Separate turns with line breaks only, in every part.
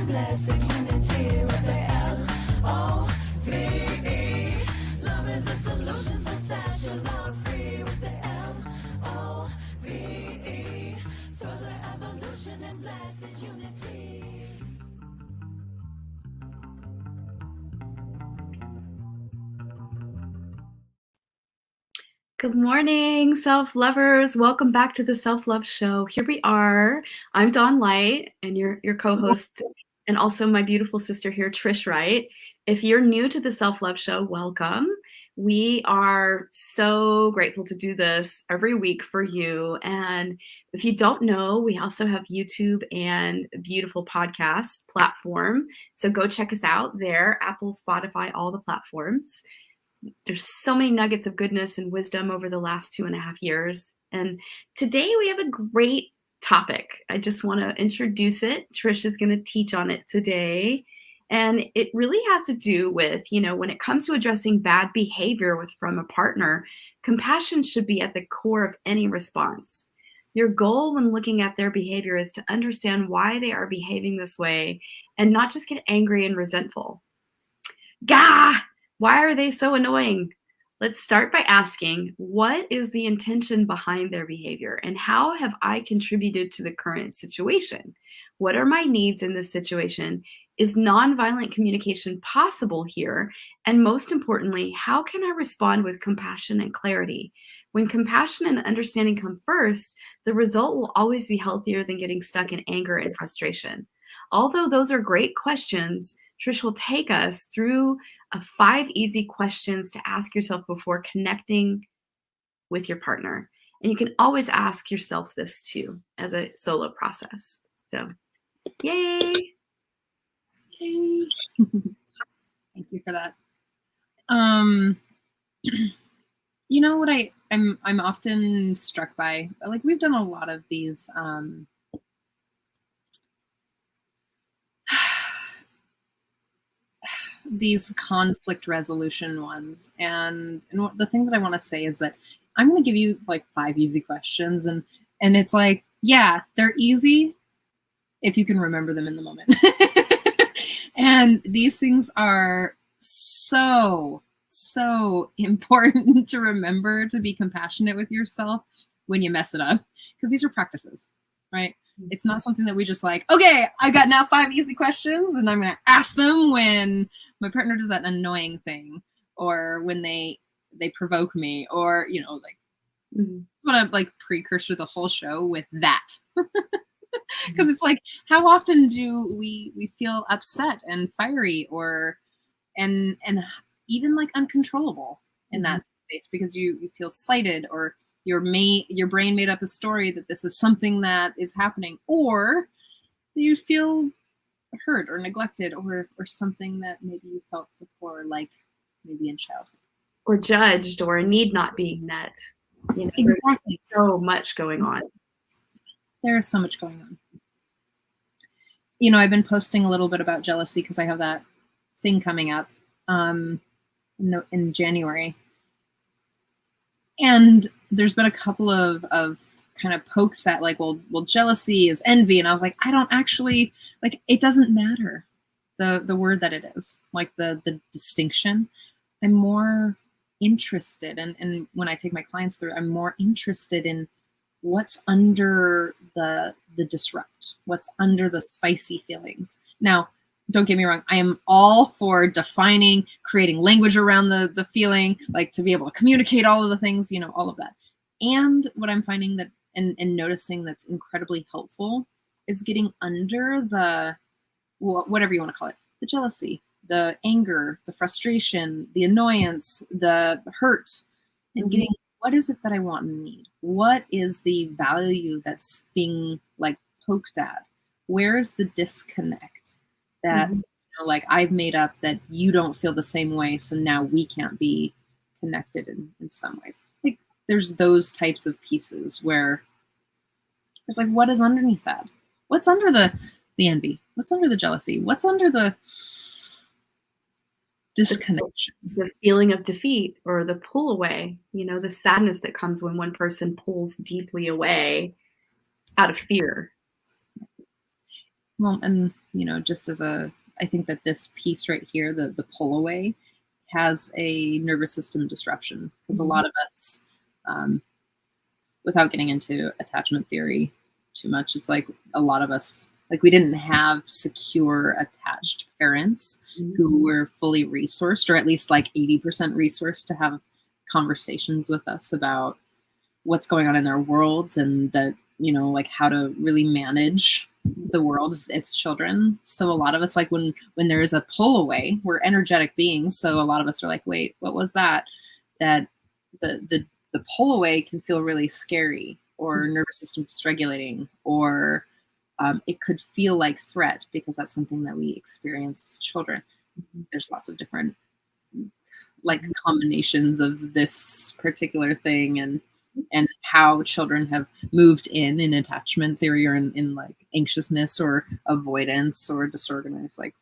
and blessed unity with the L-O-V-E. Love is the solution, so set your love free with the L-O-V-E. Further evolution and blessed unity.
Good morning, self-lovers. Welcome back to the Self-Love Show. Here we are. I'm Dawn Light, and your co-host, and also my beautiful sister here, Trish Wright. If you're new to the Self-Love Show, welcome. We are so grateful to do this every week for you. And if you don't know, we also have YouTube and a beautiful podcast platform. So go check us out there, Apple, Spotify, all the platforms. There's so many nuggets of goodness and wisdom over the last 2.5 years. And today we have a great topic. I just want to introduce it. Trish is going to teach on it today. And it really has to do with, when it comes to addressing bad behavior from a partner, compassion should be at the core of any response. Your goal when looking at their behavior is to understand why they are behaving this way and not just get angry and resentful. Gah! Why are they so annoying? Let's start by asking, what is the intention behind their behavior and how have I contributed to the current situation? What are my needs in this situation? Is nonviolent communication possible here? And most importantly, how can I respond with compassion and clarity? When compassion and understanding come first, the result will always be healthier than getting stuck in anger and frustration. Although those are great questions, Trish will take us through 5 easy questions to ask yourself before connecting with your partner. And you can always ask yourself this too as a solo process. So, yay!
Yay. Thank you for that. You know what I'm often struck by, like we've done a lot of these these conflict resolution ones. And the thing that I want to say is that I'm going to give you like 5 easy questions. And it's like, yeah, they're easy if you can remember them in the moment. And these things are so important to remember, to be compassionate with yourself when you mess it up, because these are practices, right? It's not something that we just like, okay, I got now 5 easy questions and I'm going to ask them when my partner does that annoying thing, or when they provoke me, or, like, want to like precursor the whole show with that. Because it's like, how often do we feel upset and fiery, or and even like uncontrollable in that space because you feel slighted, or your brain made up a story that this is something that is happening, or do you feel hurt or neglected, or something that maybe you felt before, like maybe in childhood,
or judged, or a need not being met.
Exactly.
There's so much going on.
There is so much going on. I've been posting a little bit about jealousy because I have that thing coming up in January. And there's been a couple of kind of pokes at like, well, jealousy is envy. And I was like, I don't actually, like, it doesn't matter the word that it is, like the distinction. I'm more interested, and when I take my clients through, I'm more interested in what's under the disrupt, what's under the spicy feelings. Now, don't get me wrong, I am all for defining, creating language around the feeling, like to be able to communicate all of the things, all of that. And what I'm finding that and noticing that's incredibly helpful is getting under the, whatever you want to call it, the jealousy, the anger, the frustration, the annoyance, the hurt, and getting, what is it that I want and need? What is the value that's being like poked at? Where is the disconnect that like I've made up that you don't feel the same way, so now we can't be connected in some ways? Like there's those types of pieces where there's like, what is underneath that? What's under the envy? What's under the jealousy? What's under the disconnection?
The feeling of defeat or the pull away, the sadness that comes when one person pulls deeply away out of fear.
Well, and just as I think that this piece right here, the pull away, has a nervous system disruption, because a lot of us, without getting into attachment theory too much, it's like a lot of us, like, we didn't have secure attached parents who were fully resourced, or at least like 80% resourced, to have conversations with us about what's going on in their worlds, and that, like, how to really manage the world as children. So a lot of us, like, when there is a pull away, we're energetic beings. So a lot of us are like, wait, what was that? That the pull away can feel really scary, or nervous system dysregulating, or it could feel like threat, because that's something that we experience as children. There's lots of different, like, combinations of this particular thing, and how children have moved in attachment theory, or in like anxiousness or avoidance or disorganized. Like,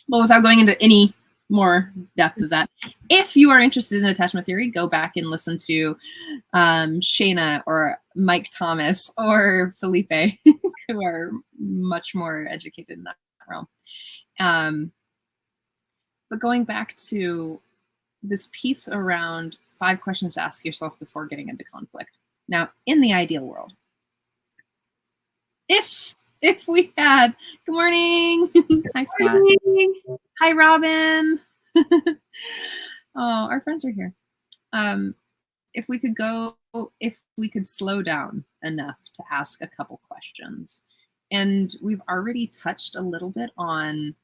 well, without going into any more depth of that, if you are interested in attachment theory, go back and listen to Shayna or Mike Thomas or Felipe, who are much more educated in that realm. But going back to this piece around 5 questions to ask yourself before getting into conflict. Now, in the ideal world, if we had, good morning, hi Scott, hi Robin, oh, our friends are here. If we could slow down enough to ask a couple questions, and we've already touched a little bit on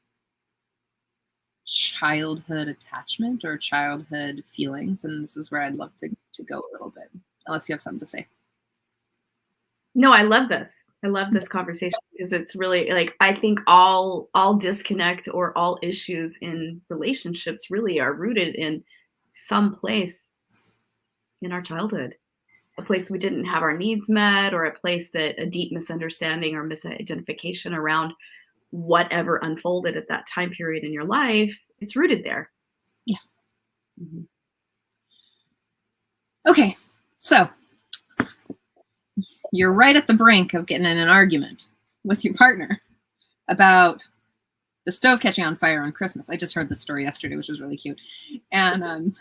childhood attachment or childhood feelings, and this is where I'd love to go a little bit, unless you have something to say.
No, I love this. I love this conversation, because it's really, like, I think all disconnect or all issues in relationships really are rooted in some place in our childhood, a place we didn't have our needs met, or a place that a deep misunderstanding or misidentification around whatever unfolded at that time period in your life. It's rooted there.
Yes. Okay, so you're right at the brink of getting in an argument with your partner about the stove catching on fire on Christmas. I just heard this story yesterday, which was really cute. And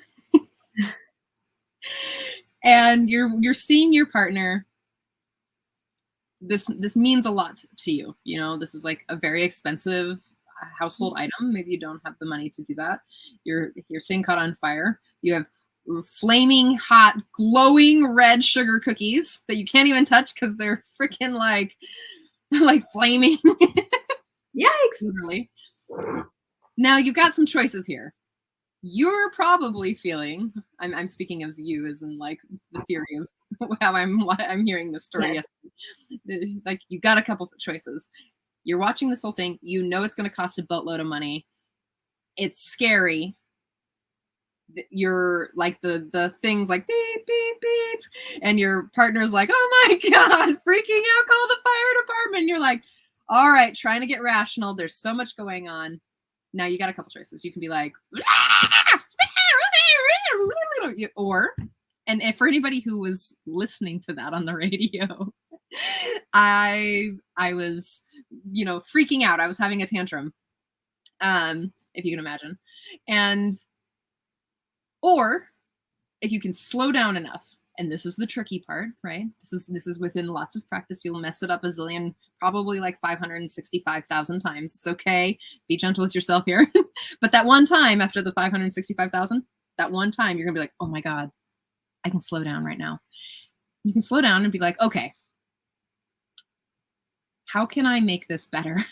and you're seeing your partner. This means a lot to you. This is like a very expensive household item. Maybe you don't have the money to do that. Your thing caught on fire. You have flaming hot, glowing red sugar cookies that you can't even touch because they're freaking like flaming.
Yikes.
Literally. Now you've got some choices here. You're probably feeling, I'm speaking as you, as in like the theory of how I'm hearing this story. Yes. Like, you've got a couple of choices. You're watching this whole thing. It's going to cost a boatload of money. It's scary. You're like the things like beep, beep, beep. And your partner's like, oh my God, freaking out, call the fire department. You're like, all right, trying to get rational. There's so much going on. Now you got a couple choices. You can be like, or, and if for anybody who was listening to that on the radio, I was, freaking out. I was having a tantrum, if you can imagine. And, or if you can slow down enough, and this is the tricky part, right? This is within lots of practice. You'll mess it up a zillion, probably like 565,000 times. It's okay. Be gentle with yourself here. But that one time after the 565,000, that one time you're gonna be like, oh my God, I can slow down right now. You can slow down and be like, okay, how can I make this better?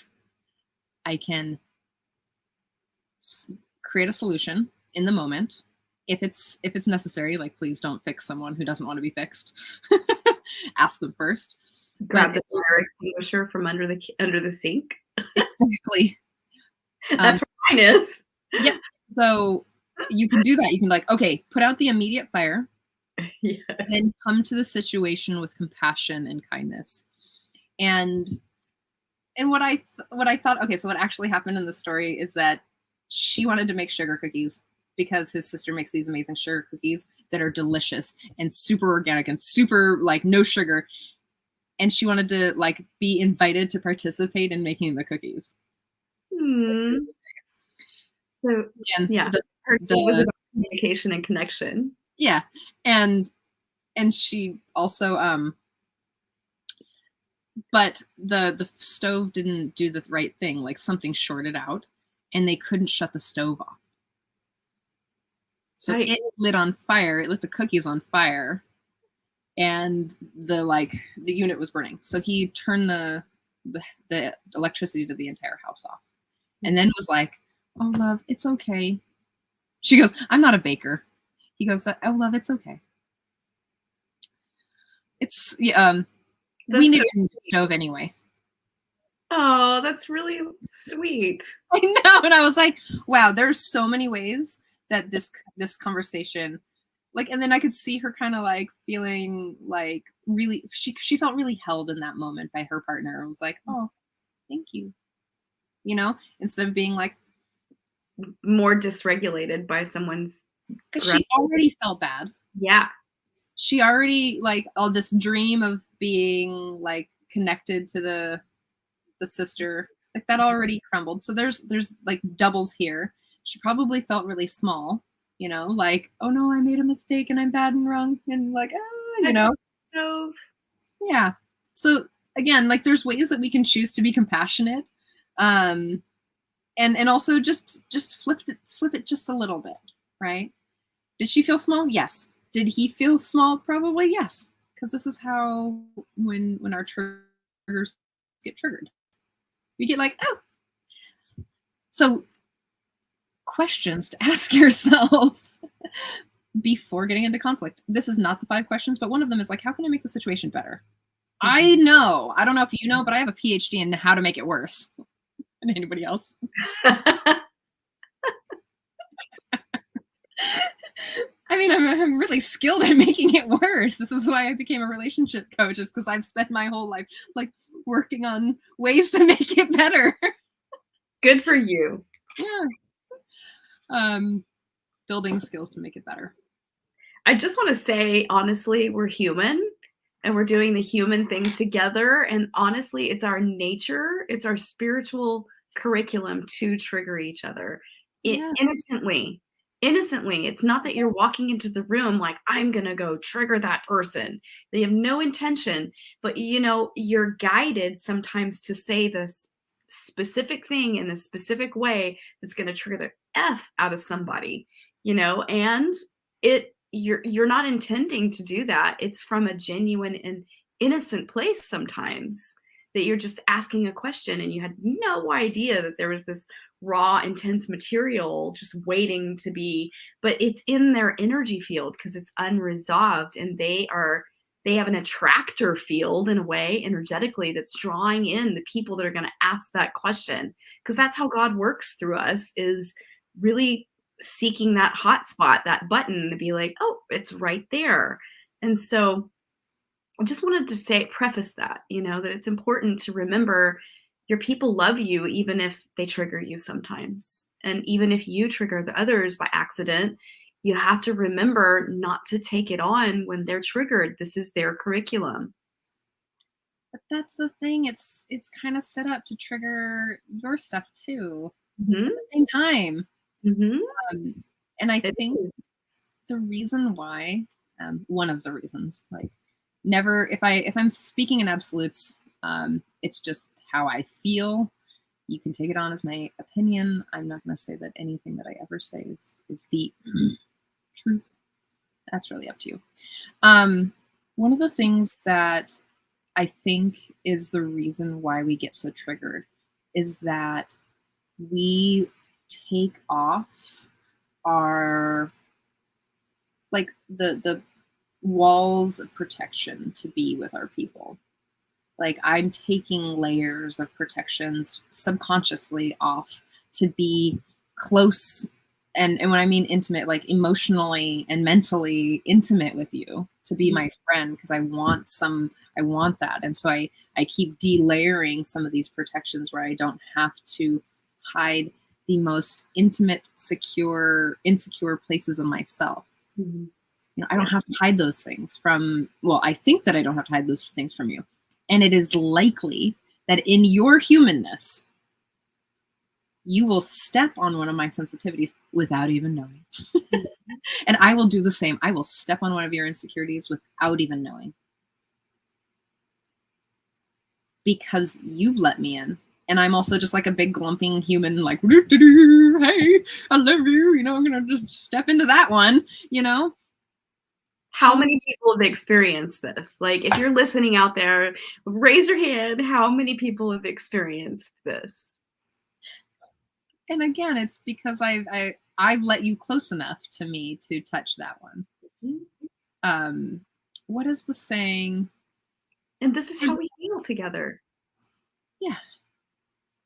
I can create a solution in the moment. If it's necessary, like, please don't fix someone who doesn't want to be fixed. Ask them first.
Grab the fire extinguisher from under the sink.
Exactly.
That's where mine is.
Yeah. So you can do that. You can okay, put out the immediate fire.
Yes.
And then come to the situation with compassion and kindness. And what I thought, okay, so what actually happened in the story is that she wanted to make sugar cookies, because his sister makes these amazing sugar cookies that are delicious and super organic and super no sugar. and she wanted to like be invited to participate in making the cookies.
Hmm. So
And
yeah, her thing was about communication and connection.
yeah, and she also but the stove didn't do the right thing, like something shorted out and they couldn't shut the stove off. So
Right.
it lit on fire, it lit the cookies on fire, and the unit was burning. So he turned the electricity to the entire house off. And then was like, "Oh love, it's okay." She goes, "I'm not a baker." He goes, "Oh love, it's okay." It's we
That's
needed
so
a new stove anyway.
Oh, that's really sweet.
I know, and I was like, wow, there's so many ways that this conversation, like, and then I could see her kind of like feeling like really, she felt really held in that moment by her partner. I was like, oh, thank you, instead of being like,
More dysregulated by someone's
because she already felt bad.
Yeah.
She already like all this dream of being like connected to the sister, like that already crumbled. So there's like doubles here. She probably felt really small, like, oh no, I made a mistake and I'm bad and wrong and like,
So
yeah. So again, like there's ways that we can choose to be compassionate, and also just flip it just a little bit, right? Did she feel small? Yes. Did he feel small? Probably yes, because this is how when our triggers get triggered. We get like, oh. So questions to ask yourself before getting into conflict. This is not the 5 questions, but one of them is like, how can I make the situation better? I know. I don't know if you know, but I have a PhD in how to make it worse than anybody else. I mean, I'm really skilled at making it worse. This is why I became a relationship coach, is because I've spent my whole life like working on ways to make it better.
Good for you.
Yeah. Building skills to make it better.
I just want to say, honestly, we're human and we're doing the human thing together. And honestly, it's our nature, it's our spiritual curriculum to trigger each other innocently. Innocently. It's not that you're walking into the room like, I'm going to go trigger that person. They have no intention, but you're guided sometimes to say this specific thing in a specific way that's going to trigger the F out of somebody, and you're not intending to do that. It's from a genuine and innocent place sometimes that you're just asking a question and you had no idea that there was this raw, intense material just waiting to be, but it's in their energy field because it's unresolved, and they have an attractor field in a way energetically that's drawing in the people that are going to ask that question, because that's how God works through us, is really seeking that hot spot, that button to be like, oh, it's right there. And so I just wanted to preface that, that it's important to remember your people love you even if they trigger you sometimes. And even if you trigger the others by accident, you have to remember not to take it on when they're triggered. This is their curriculum.
But that's the thing. It's kind of set up to trigger your stuff too,
Mm-hmm.
at the same time.
Mm-hmm.
And I think the reason why, one of the reasons, like, never, if I'm speaking in absolutes, it's just how I feel. You can take it on as my opinion. I'm not going to say that anything that I ever say is the truth. That's really up to you. One of the things that I think is the reason why we get so triggered is that we take off our, like, the walls of protection to be with our people. Like, I'm taking layers of protections subconsciously off to be close. And when I mean intimate, like emotionally and mentally intimate with you, to be my friend, because I want that. And so I keep delayering some of these protections where I don't have to hide the most intimate, insecure places of myself. I don't have to hide those things from, well, I think that I don't have to hide those things from you. And it is likely that in your humanness, you will step on one of my sensitivities without even knowing. And I will do the same. I will step on one of your insecurities without even knowing. Because you've let me in. And I'm also just like a big glumping human, like, hey, I love you. You know, I'm going to just step into that one, you know?
How many people have experienced this? Like, if you're listening out there, raise your hand. How many people have experienced this?
And again, it's because I've let you close enough to me to touch that one. Mm-hmm. What is the saying?
And this is how we heal together.
Yeah.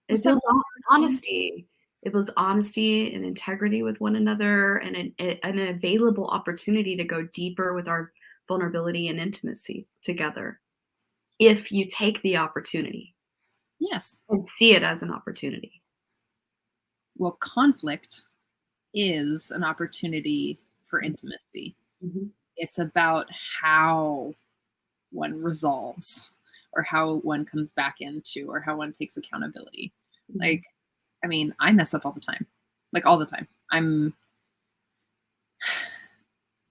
It builds honesty. It builds honesty and integrity with one another, and an available opportunity to go deeper with our vulnerability and intimacy together. If you take the opportunity.
Yes.
And see it as an opportunity.
Well, conflict is an opportunity for intimacy. Mm-hmm. It's about how one resolves, or how one comes back into, or how one takes accountability. Mm-hmm. Like, I mean, I mess up all the time, like all the time.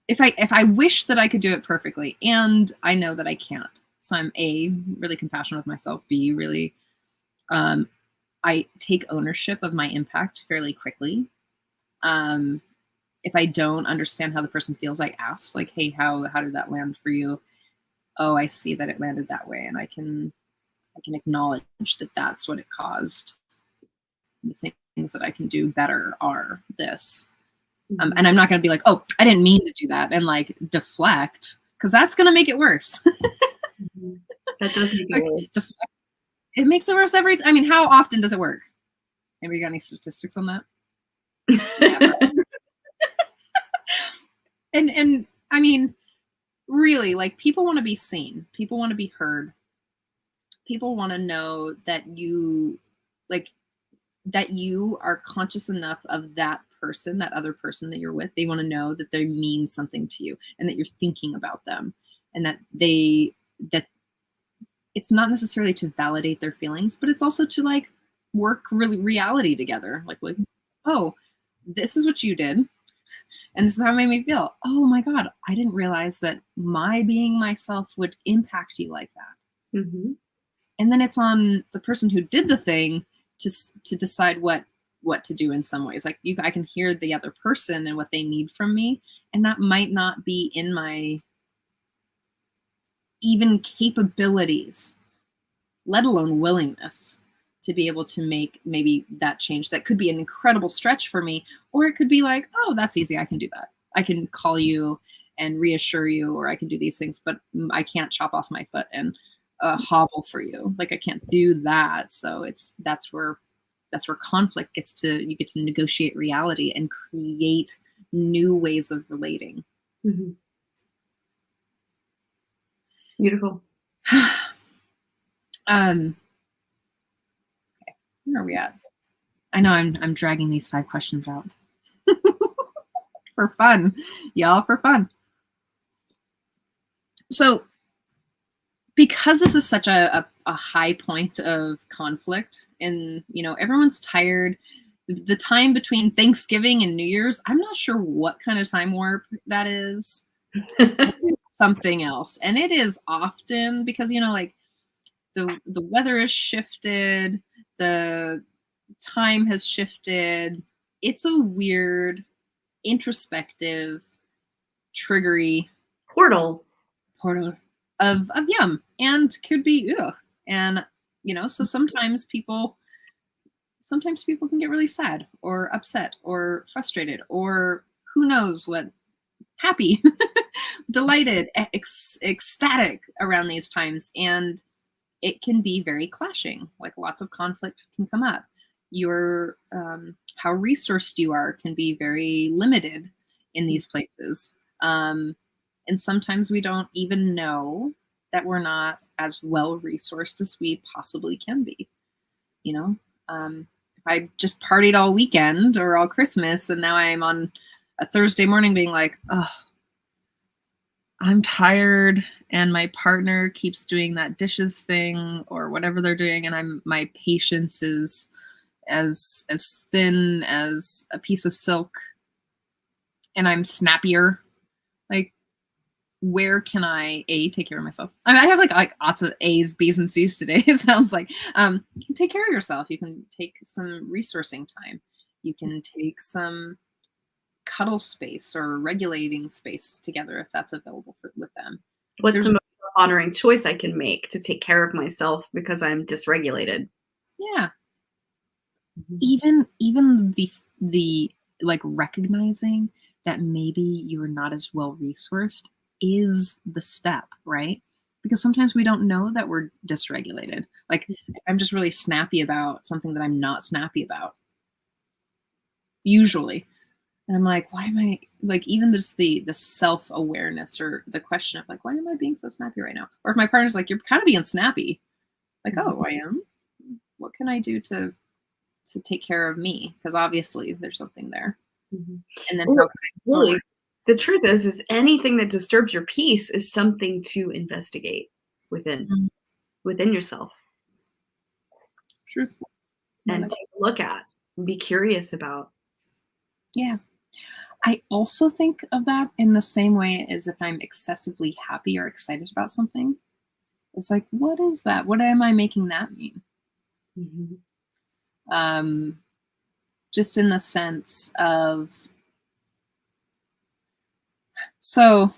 If I wish that I could do it perfectly, and I know that I can't. So I'm A, really compassionate with myself, B, really, I take ownership of my impact fairly quickly. If I don't understand how the person feels, I ask, like, hey, how did that land for you? Oh, I see that it landed that way. And I can acknowledge that that's what it caused. The things that I can do better are this. Mm-hmm. And I'm not going to be like, oh, I didn't mean to do that, and like deflect, because that's going to make it worse.
Mm-hmm. That does make it worse.
Deflect. It makes it worse every time. I mean, how often does it work? Anybody got any statistics on that? And I mean, really, like, people want to be seen. People want to be heard. People want to know that you are conscious enough of that person, that other person that you're with. They want to know that they mean something to you, and that you're thinking about them, and that it's not necessarily to validate their feelings, but it's also to like work really reality together. Like, oh, this is what you did, and this is how it made me feel. Oh my God, I didn't realize that my being myself would impact you like that. Mm-hmm. And then it's on the person who did the thing to decide what to do in some ways. Like, I can hear the other person and what they need from me, and that might not be in my even capabilities, let alone willingness to be able to make maybe that change. That could be an incredible stretch for me, or it could be like, oh, that's easy. I can do that. I can call you and reassure you, or I can do these things, but I can't chop off my foot and hobble for you. Like, I can't do that. So that's where conflict you get to negotiate reality and create new ways of relating.
Mm-hmm. Beautiful.
Okay, where are we at? I know I'm dragging these 5 questions out for fun, y'all, for fun. So, because this is such a high point of conflict, and everyone's tired, the time between Thanksgiving and New Year's, I'm not sure what kind of time warp that is. It is something else, and it is often because like the weather has shifted, the time has shifted. It's a weird, introspective, triggery
portal
of yum, and could be ugh. And so sometimes people can get really sad or upset or frustrated, or who knows what, happy, delighted, ecstatic around these times. And it can be very clashing. Like, lots of conflict can come up. Your how resourced you are can be very limited in these places. And sometimes we don't even know that we're not as well resourced as we possibly can be. If I just partied all weekend or all Christmas, and now I'm on a Thursday morning being like, oh, I'm tired and my partner keeps doing that dishes thing or whatever they're doing, and my patience is as thin as a piece of silk, and I'm snappier. Like, where can I take care of myself? I mean, I have like lots of A's, B's, and C's today. It sounds like you can take care of yourself. You can take some resourcing time. You can take some cuddle space or regulating space together if that's available with them.
What's the most honoring choice I can make to take care of myself because I'm dysregulated?
Yeah. Even the like recognizing that maybe you're not as well resourced is the step, right? Because sometimes we don't know that we're dysregulated. Like, I'm just really snappy about something that I'm not snappy about, usually. And I'm like, why am I, like, even just the self-awareness or the question of like, why am I being so snappy right now? Or if my partner's like, you're kind of being snappy. Like, oh, I am? What can I do to take care of me? Because obviously there's something there. And then
really, the truth is anything that disturbs your peace is something to investigate within yourself.
Truth.
And take a look at and be curious about.
Yeah. I also think of that in the same way as if I'm excessively happy or excited about something. It's like, what is that? What am I making that mean? Just in the sense of, so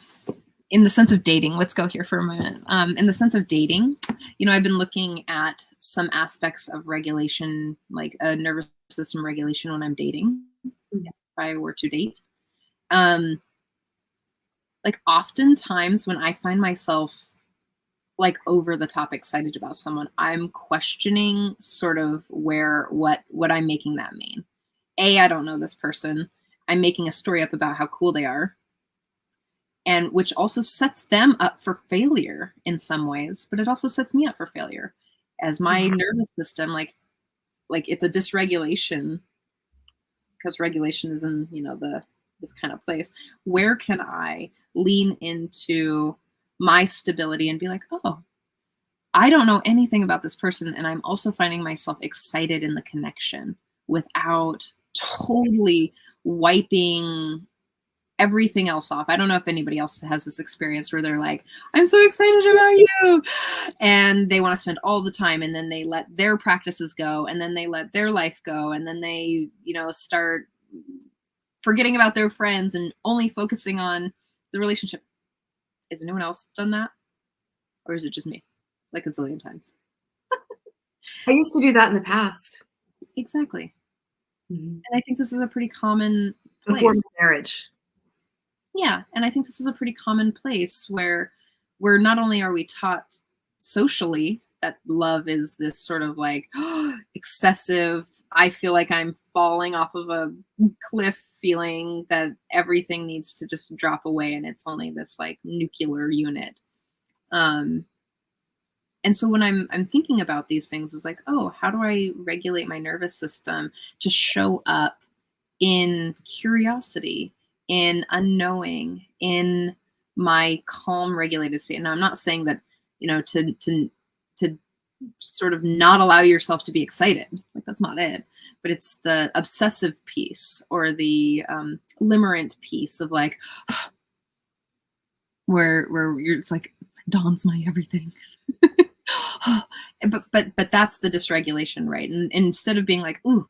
in the sense of dating, let's go here for a minute. In the sense of dating, you know, I've been looking at some aspects of regulation, like a nervous system regulation when I'm dating, if I were to date. Like, oftentimes when I find myself like over the top excited about someone, I'm questioning sort of what I'm making that mean. I don't know this person. I'm making a story up about how cool they are, and which also sets them up for failure in some ways, but it also sets me up for failure as my nervous system, like it's a dysregulation, because regulation is in, you know, this kind of place. Where can I lean into my stability and be like, oh, I don't know anything about this person, and I'm also finding myself excited in the connection without totally wiping everything else off. I don't know if anybody else has this experience where they're like, I'm so excited about you, and they want to spend all the time, and then they let their practices go, and then they let their life go, and then they, you know, start forgetting about their friends and only focusing on the relationship. Has anyone else done that? Or is it just me? Like a zillion times.
I used to do that in the past.
Exactly. And I think this is a pretty common place.
Before marriage.
Yeah. And I think this is a pretty common place where not only are we taught socially that love is this sort of like excessive, I feel like I'm falling off of a cliff feeling that everything needs to just drop away and it's only this like nuclear unit. And so when I'm thinking about these things, it's like, oh, how do I regulate my nervous system to show up in curiosity, in unknowing, in my calm, regulated state? And I'm not saying that, you know, to sort of not allow yourself to be excited. Like, that's not it. But it's the obsessive piece or the limerent piece of like, where you're, it's like, Dawn's my everything. but that's the dysregulation, right? And instead of being like, ooh,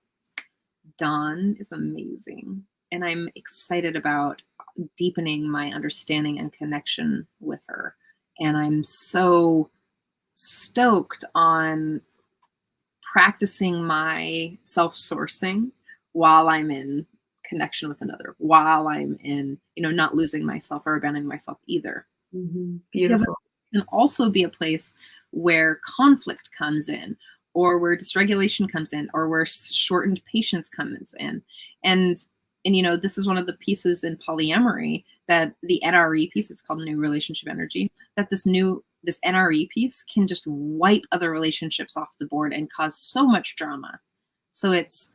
Dawn is amazing, and I'm excited about deepening my understanding and connection with her, and I'm so stoked on practicing my self-sourcing while I'm in connection with another, while I'm in, you know, not losing myself or abandoning myself either.
Beautiful.
Because it can also be a place where conflict comes in, or where dysregulation comes in, or where shortened patience comes in. And you know, this is one of the pieces in polyamory, that the NRE piece, it's called New Relationship Energy, that this NRE piece can just wipe other relationships off the board and cause so much drama. So it's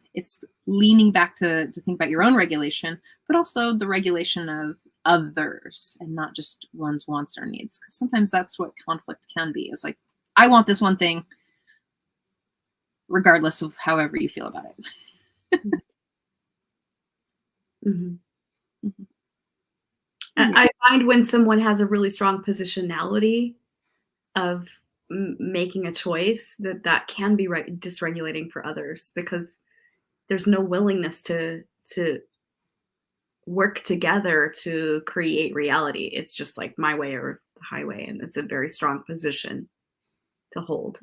leaning back to think about your own regulation, but also the regulation others and not just one's wants or needs. Because sometimes that's what conflict can be. Is like, I want this one thing, regardless of however you feel about it.
Mm-hmm.
Mm-hmm.
I find when someone has a really strong positionality of making a choice, that can be dysregulating for others, because there's no willingness to work together to create reality. It's just like my way or the highway, and it's a very strong position to hold,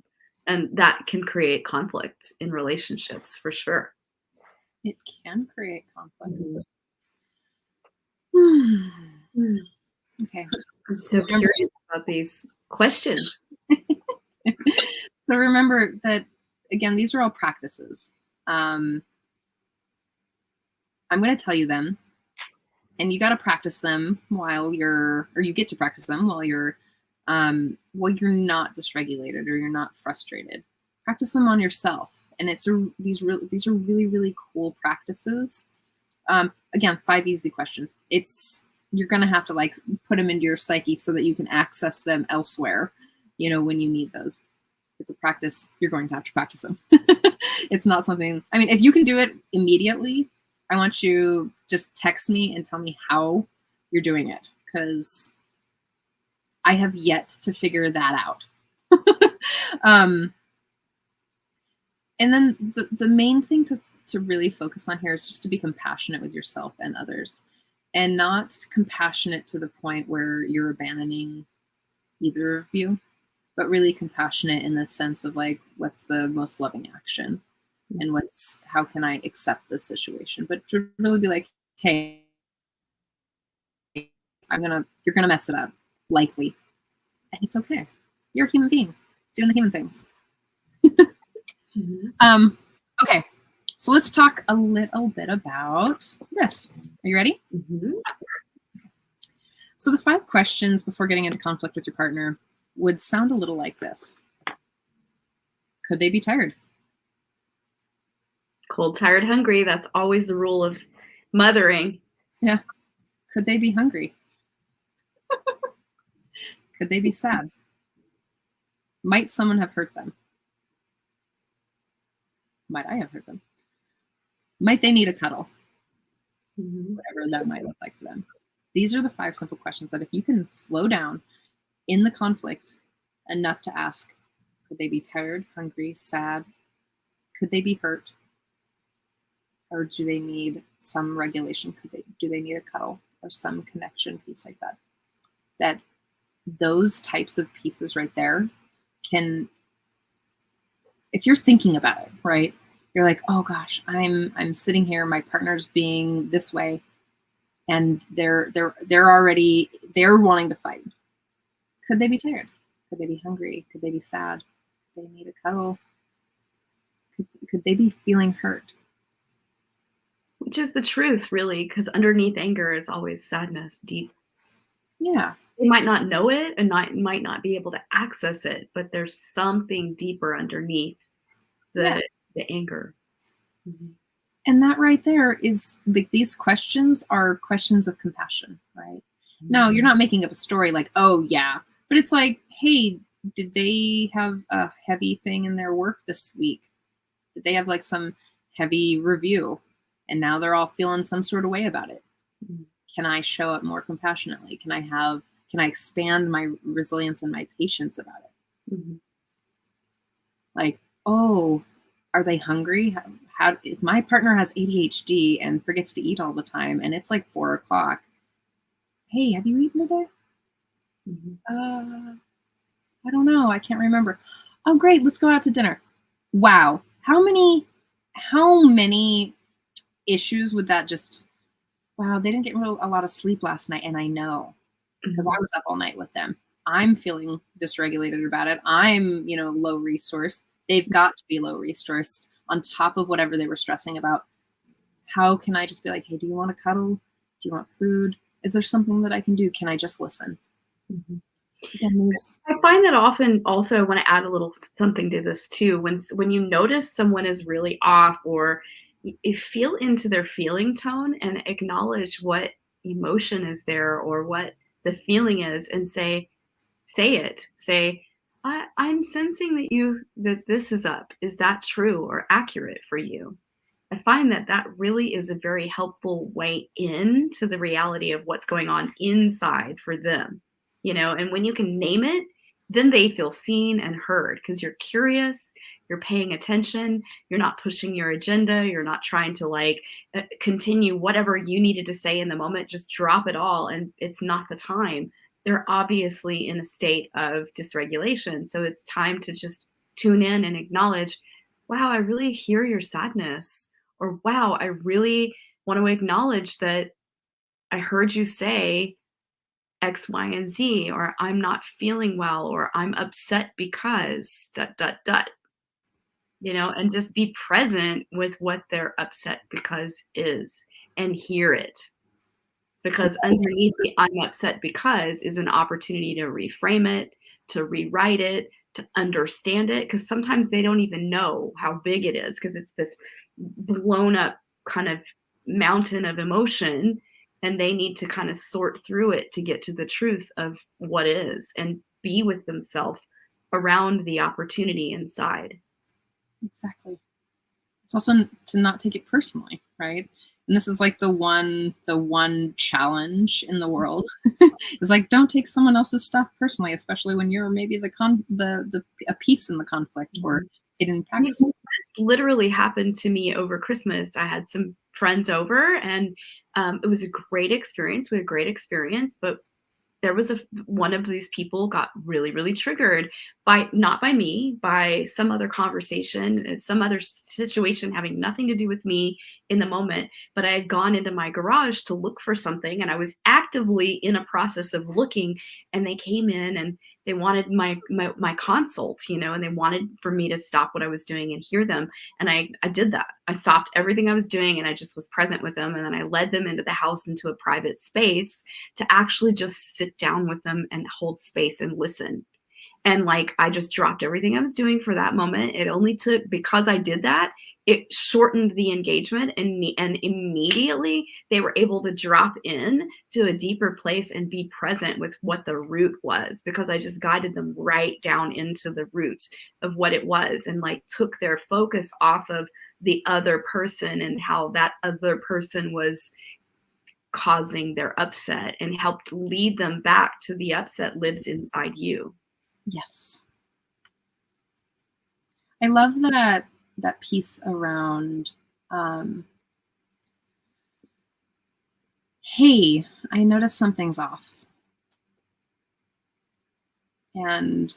and that can create conflict in relationships for sure.
It can create conflict.
Mm-hmm.
Okay.
I'm so curious about these questions.
So remember that, again, these are all practices. I'm going to tell you them, and you got to practice them while you're, or you get to practice them while you're not dysregulated or you're not frustrated. Practice them on yourself, and these are really, really cool practices. Again, 5 easy questions. You're going to have to like put them into your psyche so that you can access them elsewhere, when you need those. It's a practice. You're going to have to practice them. It's not something, I mean, if you can do it immediately, I want you just text me and tell me how you're doing it, because I have yet to figure that out. And then the main thing to really focus on here is just to be compassionate with yourself and others, and not compassionate to the point where you're abandoning either of you, but really compassionate in the sense of like, what's the most loving action, and how can I accept this situation? But to really be like, hey, you're gonna mess it up, likely, and it's okay. You're a human being doing the human things.
Mm-hmm.
Okay, so let's talk a little bit about this. Are you ready?
Mm-hmm.
So the 5 questions before getting into conflict with your partner would sound a little like this. Could they be tired?
Cold, tired, hungry. That's always the rule of mothering.
Yeah. Could they be hungry? Could they be sad? Might someone have hurt them? Might I have hurt them? Might they need a cuddle?
Mm-hmm.
Whatever that might look like for them. These are the 5 simple questions that if you can slow down in the conflict enough to ask, could they be tired, hungry, sad? Could they be hurt? Or do they need some regulation? Do they need a cuddle or some connection piece like that? That those types of pieces right there can, if you're thinking about it, right? You're like, oh gosh, I'm sitting here, my partner's being this way, and they're wanting to fight. Could they be tired? Could they be hungry? Could they be sad? Do they need a cuddle? Could they be feeling hurt?
Which is the truth, really, because underneath anger is always sadness, deep.
Yeah.
They might not know it and might not be able to access it, but there's something deeper underneath the anger. Mm-hmm.
And that right there is like, these questions are questions of compassion, right? Mm-hmm. Now, you're not making up a story like, oh yeah, but it's like, hey, did they have a heavy thing in their work this week? Did they have like some heavy review and now they're all feeling some sort of way about it? Mm-hmm. Can I show up more compassionately? Can I expand my resilience and my patience about it? Mm-hmm. Like, oh, are they hungry? If my partner has ADHD and forgets to eat all the time and it's like 4 o'clock, hey, have you eaten today? Mm-hmm. I don't know. I can't remember. Oh, great. Let's go out to dinner. Wow. How many issues would that just, wow, they didn't get a lot of sleep last night. And I know, because I was up all night with them. I'm feeling dysregulated about it. I'm, low resourced. They've got to be low resourced on top of whatever they were stressing about. How can I just be like, hey, do you want to cuddle? Do you want food? Is there something that I can do? Can I just listen? Mm-hmm.
I find that often also, when I add a little something to this too, when you notice someone is really off, or you feel into their feeling tone and acknowledge what emotion is there or what the feeling is, and say it. Say, I'm sensing that this is up. Is that true or accurate for you? I find that that really is a very helpful way into the reality of what's going on inside for them, and when you can name it, then they feel seen and heard because you're curious, you're paying attention, you're not pushing your agenda, you're not trying to continue whatever you needed to say in the moment, just drop it all. And it's not the time. They're obviously in a state of dysregulation. So it's time to just tune in and acknowledge, wow, I really hear your sadness. Or, wow, I really want to acknowledge that I heard you say X, Y, and Z, or I'm not feeling well, or I'm upset because dot, dot, dot, and just be present with what they're upset because is and hear it. Because underneath the I'm upset because is an opportunity to reframe it, to rewrite it, to understand it. Because sometimes they don't even know how big it is because it's this blown up kind of mountain of emotion. And they need to kind of sort through it to get to the truth of what is and be with themselves around the opportunity inside.
Exactly. It's also to not take it personally, right? And this is like the one challenge in the world. It's like, don't take someone else's stuff personally, especially when you're maybe a piece in the conflict or it impacts you.
This literally happened to me over Christmas. I had some friends over, and it was a great experience. We had a great experience, but there was one of these people got really, really triggered not by me, by some other conversation, some other situation having nothing to do with me in the moment. But I had gone into my garage to look for something, and I was actively in a process of looking, and they came in and they wanted my consult, and they wanted for me to stop what I was doing and hear them. And I did that. I stopped everything I was doing and I just was present with them. And then I led them into the house, into a private space to actually just sit down with them and hold space and listen. And I just dropped everything I was doing for that moment. It only took, because I did that, it shortened the engagement, and immediately they were able to drop in to a deeper place and be present with what the root was, because I just guided them right down into the root of what it was, and took their focus off of the other person and how that other person was causing their upset, and helped lead them back to the upset lives inside you.
Yes. I love that piece around, hey, I noticed something's off. And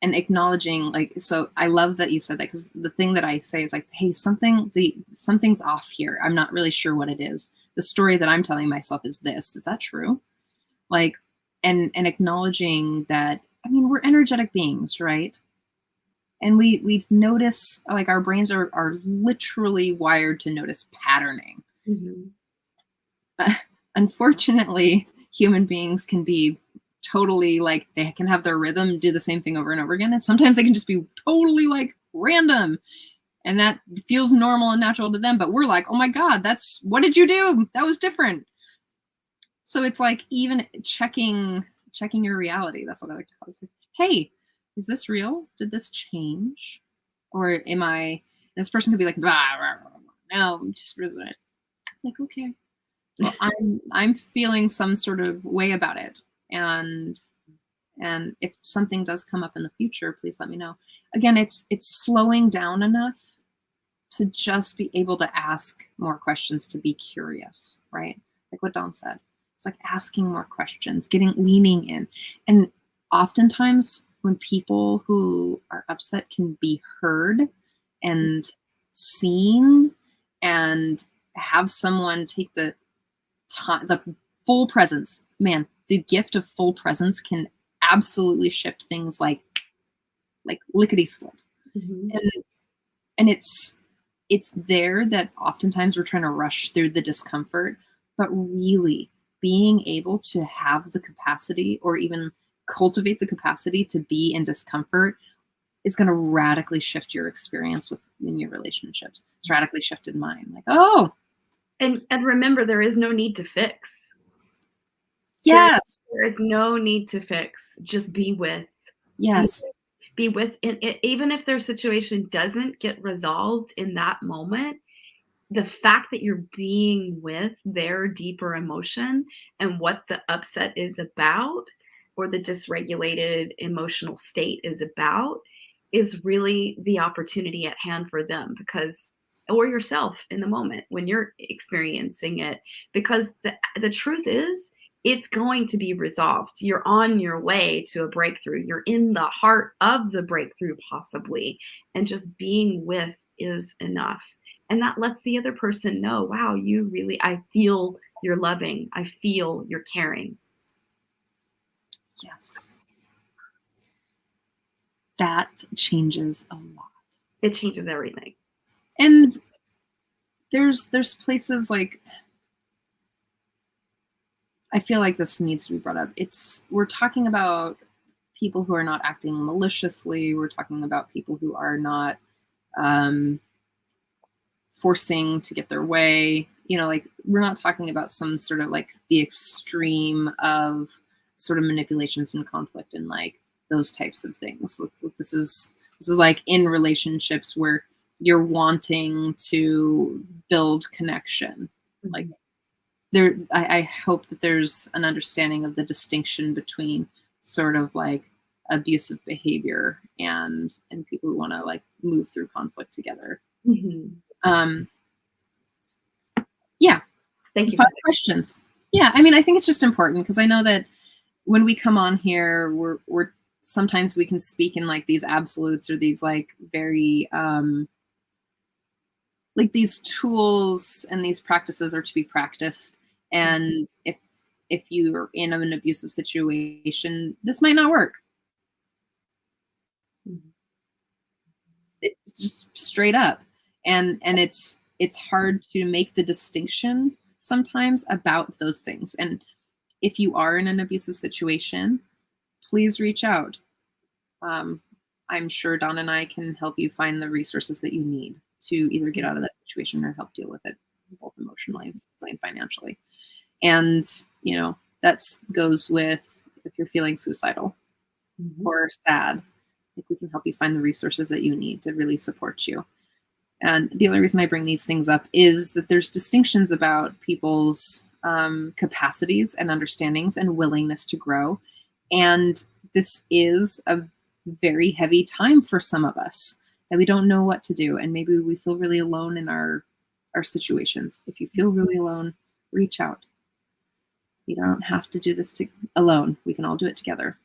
acknowledging, so I love that you said that, because the thing that I say is hey, something's off here. I'm not really sure what it is. The story that I'm telling myself is this. Is that true? And acknowledging that, we're energetic beings, right? And we notice, our brains are literally wired to notice patterning. Mm-hmm. Unfortunately, human beings can be totally they can have their rhythm, do the same thing over and over again. And sometimes they can just be totally random. And that feels normal and natural to them. But we're oh my God, what did you do? That was different. So it's even checking your reality. That's what I like to call it. Hey, is this real? Did this change? Or am I, this person could be rah, rah, rah, no, I'm just resonant. Okay. Well, I'm feeling some sort of way about it. And if something does come up in the future, please let me know. Again, it's slowing down enough to just be able to ask more questions, to be curious, right? Like what Dawn said. It's asking more questions, leaning in. And oftentimes when people who are upset can be heard and seen, and have someone take the time, the full presence, man, the gift of full presence can absolutely shift things like lickety split. Mm-hmm. And it's there that oftentimes we're trying to rush through the discomfort, but really being able to have the capacity, or even cultivate the capacity, to be in discomfort is going to radically shift your experience in your relationships. It's radically shifted mine. Oh.
And remember, there is no need to fix.
Yes.
There is no need to fix. Just be with.
Yes.
Be with it, even if their situation doesn't get resolved in that moment, the fact that you're being with their deeper emotion and what the upset is about or the dysregulated emotional state is about is really the opportunity at hand for them, because or yourself in the moment when you're experiencing it, because the truth is it's going to be resolved. You're on your way to a breakthrough. You're in the heart of the breakthrough possibly, and just being with is enough. And that lets the other person know, wow, you really, I feel you're loving. I feel you're caring.
Yes. That changes a lot.
It changes everything.
And there's places like, I feel like this needs to be brought up. We're talking about people who are not acting maliciously. We're talking about people who are not forcing to get their way. You know, like we're not talking about some sort of like the extreme of sort of manipulations and conflict and like those types of things. This is like in relationships where you're wanting to build connection. Like there, I hope that there's an understanding of the distinction between sort of like abusive behavior and people who want to like move through conflict together. Yeah.
Thank you.
5 questions. Yeah, I mean, I think it's just important because I know that when we come on here, we're sometimes we can speak in like these absolutes or these like very like these tools and these practices are to be practiced. And if you're in an abusive situation, this might not work. It's just straight up. And it's hard to make the distinction sometimes about those things. And if you are in an abusive situation, please reach out. I'm sure Dawn and I can help you find the resources that you need to either get out of that situation or help deal with it, both emotionally and financially. And, you know, that goes with if you're feeling suicidal or sad, like we can help you find the resources that you need to really support you. And the only reason I bring these things up is that there's distinctions about people's capacities and understandings and willingness to grow. And this is a very heavy time for some of us that we don't know what to do. And maybe we feel really alone in our situations. If you feel really alone, reach out. You don't have to do this alone. We can all do it together.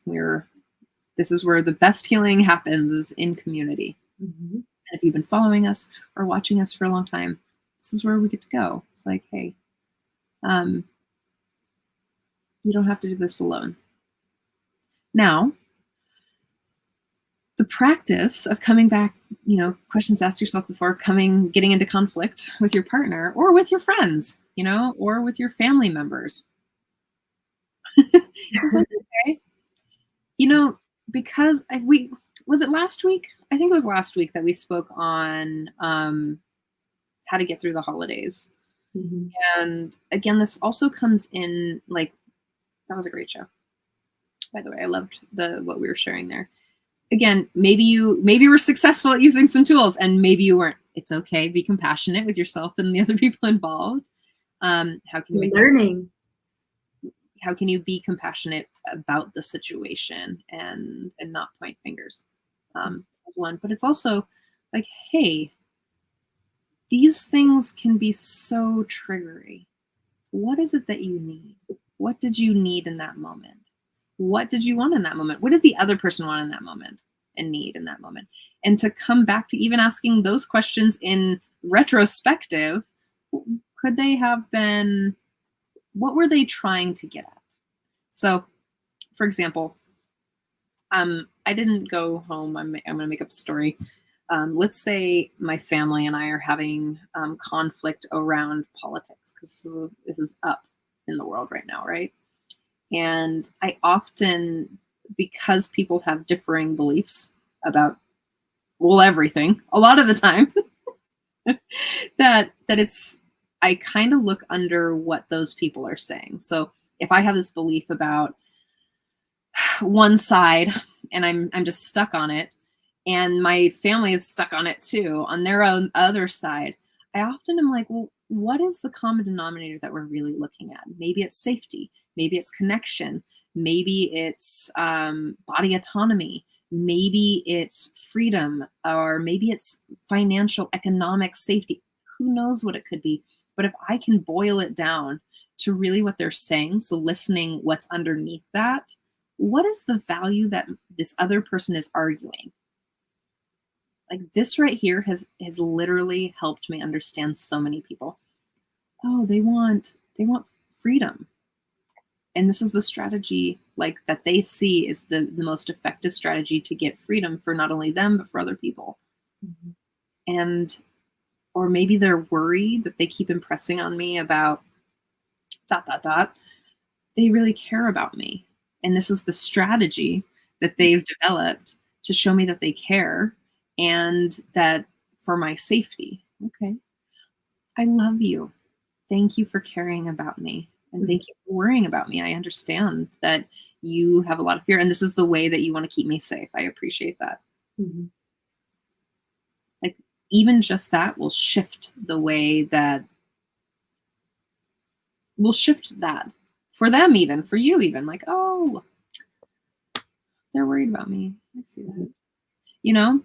This is where the best healing happens, is in community. And if you've been following us or watching us for a long time, this is where we get to go. It's like, hey, you don't have to do this alone. Now, the practice of coming back, you know, questions to ask yourself before getting into conflict with your partner or with your friends, you know, or with your family members. It's like, okay, you know, because was it last week? I think it was last week that we spoke on how to get through the holidays. And again, this also comes in like, that was a great show. By the way, I loved what we were sharing there. Again, maybe you were successful at using some tools and maybe you weren't. It's okay. Be compassionate with yourself and the other people involved. How can you how can you be compassionate about the situation and not point fingers as one? But it's also like, hey, these things can be so triggery. What is it that you need? What did you need in that moment? What did you want in that moment? What did the other person want in that moment and need in that moment? And to come back to even asking those questions in retrospective, could they have been, what were they trying to get at? So, for example, I didn't go home. I'm going to make up a story. Let's say my family and I are having conflict around politics because this is up in the world right now, right? And I often, because people have differing beliefs about, well, everything, a lot of the time, that I kind of look under what those people are saying. So if I have this belief about one side and I'm just stuck on it, and my family is stuck on it too, on their own other side, I often am like, well, what is the common denominator that we're really looking at? Maybe it's safety, maybe it's connection, maybe it's body autonomy, maybe it's freedom, or maybe it's financial, economic safety. Who knows what it could be? But if I can boil it down to really what they're saying, so listening what's underneath that, what is the value that this other person is arguing? Like this right here has literally helped me understand so many people. Oh, they want freedom. And this is the strategy like that they see is the most effective strategy to get freedom for not only them, but for other people. Mm-hmm. And, or maybe they're worried that they keep impressing on me about ... They really care about me. And this is the strategy that they've developed to show me that they care and that for my safety. Okay. I love you. Thank you for caring about me. And thank you for worrying about me. I understand that you have a lot of fear, and this is the way that you want to keep me safe. I appreciate that. Mm-hmm. Like even just that will shift the way that will shift that for them, even for you, even like, oh, they're worried about me. I see that, you know?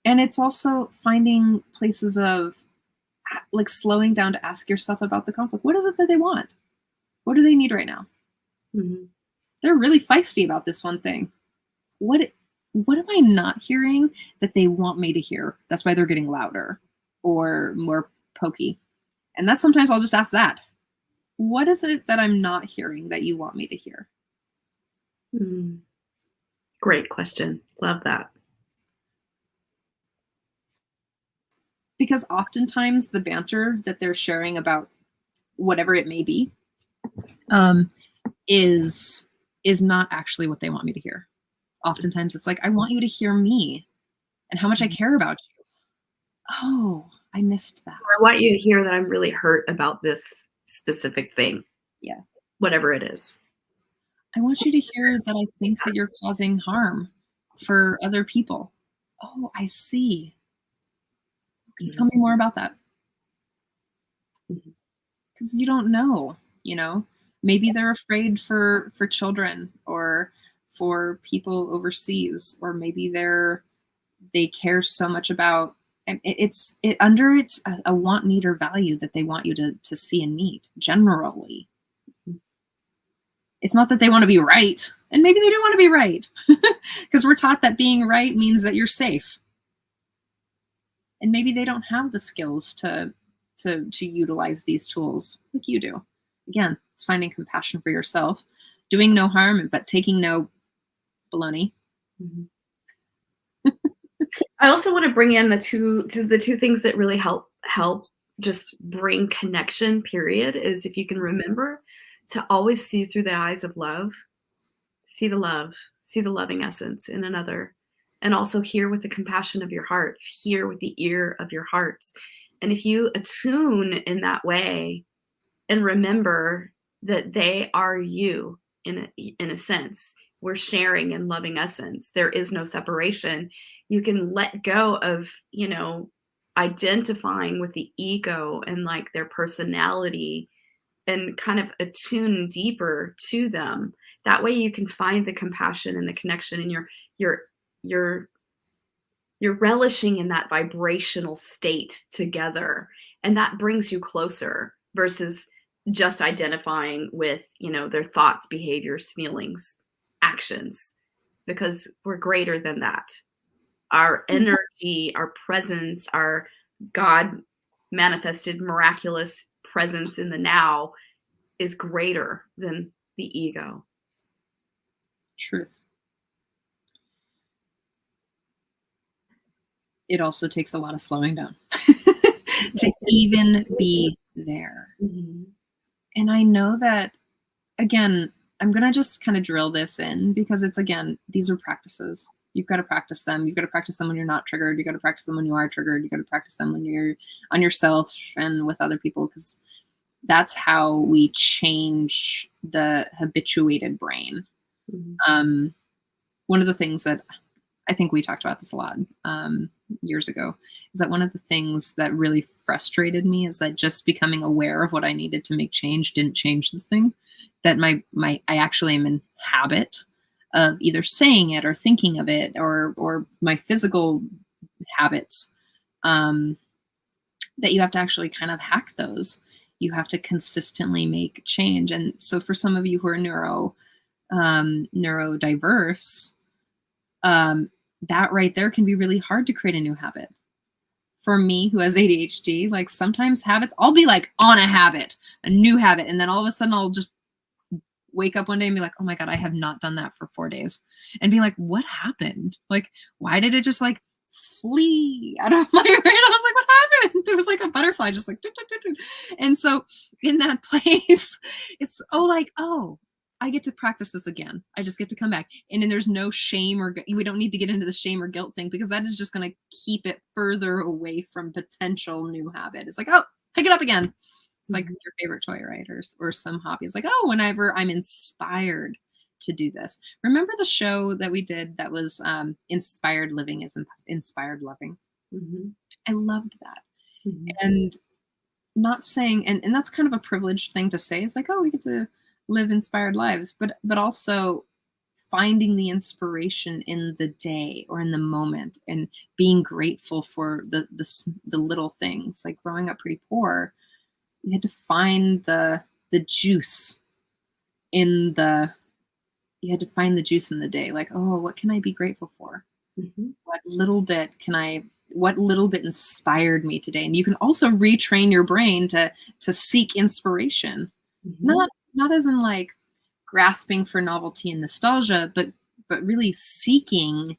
And it's also finding places of like slowing down to ask yourself about the conflict. What is it that they want? What do they need right now? Mm-hmm. They're really feisty about this one thing. What am I not hearing that they want me to hear? That's why they're getting louder or more pokey. And that's sometimes I'll just ask that. What is it that I'm not hearing that you want me to hear?
Mm. Great question. Love that.
Because oftentimes the banter that they're sharing about whatever it may be is not actually what they want me to hear. Oftentimes it's like, I want you to hear me and how much I care about you. Oh, I missed that.
I want you to hear that I'm really hurt about this specific thing.
Yeah.
Whatever it is.
I want you to hear that I think that you're causing harm for other people. Oh, I see. Okay, tell me more about that. Because you don't know, you know, maybe they're afraid for children or for people overseas, or maybe they care so much about, and it's a want, need, or value that they want you to see and need generally. It's not that they want to be right, and maybe they do want to be right, because we're taught that being right means that you're safe. And maybe they don't have the skills to utilize these tools like you do. Again, it's finding compassion for yourself, doing no harm, but taking no baloney. Mm-hmm.
I also want to bring in the two things that really help just bring connection, period, is if you can remember to always see through the eyes of love, see the love, see the loving essence in another, and also hear with the compassion of your heart, hear with the ear of your heart. And if you attune in that way and remember that they are you in a sense, we're sharing in loving essence. There is no separation. You can let go of, you know, identifying with the ego and like their personality and kind of attune deeper to them. That way you can find the compassion and the connection, and you're relishing in that vibrational state together, and that brings you closer versus just identifying with, you know, their thoughts, behaviors, feelings, actions, because we're greater than that. Our energy, our presence, our God manifested miraculous presence in the now is greater than the ego.
Truth. It also takes a lot of slowing down to even be there. Mm-hmm. And I know that, again, I'm going to just kind of drill this in because it's, again, these are practices. You've got to practice them. You've got to practice them when you're not triggered. You've got to practice them when you are triggered. You've got to practice them when you're on yourself and with other people, because that's how we change the habituated brain.
Mhm.
One of the things that I think we talked about this a lot years ago, is that one of the things that really frustrated me is that just becoming aware of what I needed to make change didn't change the thing. That I actually am in habit of either saying it or thinking of it, or my physical habits, that you have to actually kind of hack those. You have to consistently make change. And so for some of you who are neurodiverse, that right there can be really hard to create a new habit. For me, who has ADHD, like sometimes habits, I'll be like on a habit, a new habit, and then all of a sudden I'll just wake up one day and be like, oh my God, I have not done that for 4 days. And be like, what happened? Like, why did it just like flee out of my brain? I was like, what happened? It was like a butterfly, just like, doo, doo, doo, doo. And so in that place, it's I get to practice this again. I just get to come back. And then there's no shame, or we don't need to get into the shame or guilt thing, because that is just going to keep it further away from potential new habit. It's like, oh, pick it up again. It's like your favorite toy, right? Or some hobby. It's like, oh, whenever I'm inspired to do this. Remember the show that we did that was Inspired Living is Inspired Loving?
Mm-hmm.
I loved that.
Mm-hmm.
And not saying, and that's kind of a privileged thing to say. It's like, oh, we get to live inspired lives, but also finding the inspiration in the day or in the moment, and being grateful for the little things. Like growing up pretty poor, you had to find the juice in the day. Like, oh, what can I be grateful for?
Mm-hmm.
What little bit inspired me today? And you can also retrain your brain to seek inspiration.
Mm-hmm.
Not as in like grasping for novelty and nostalgia, but really seeking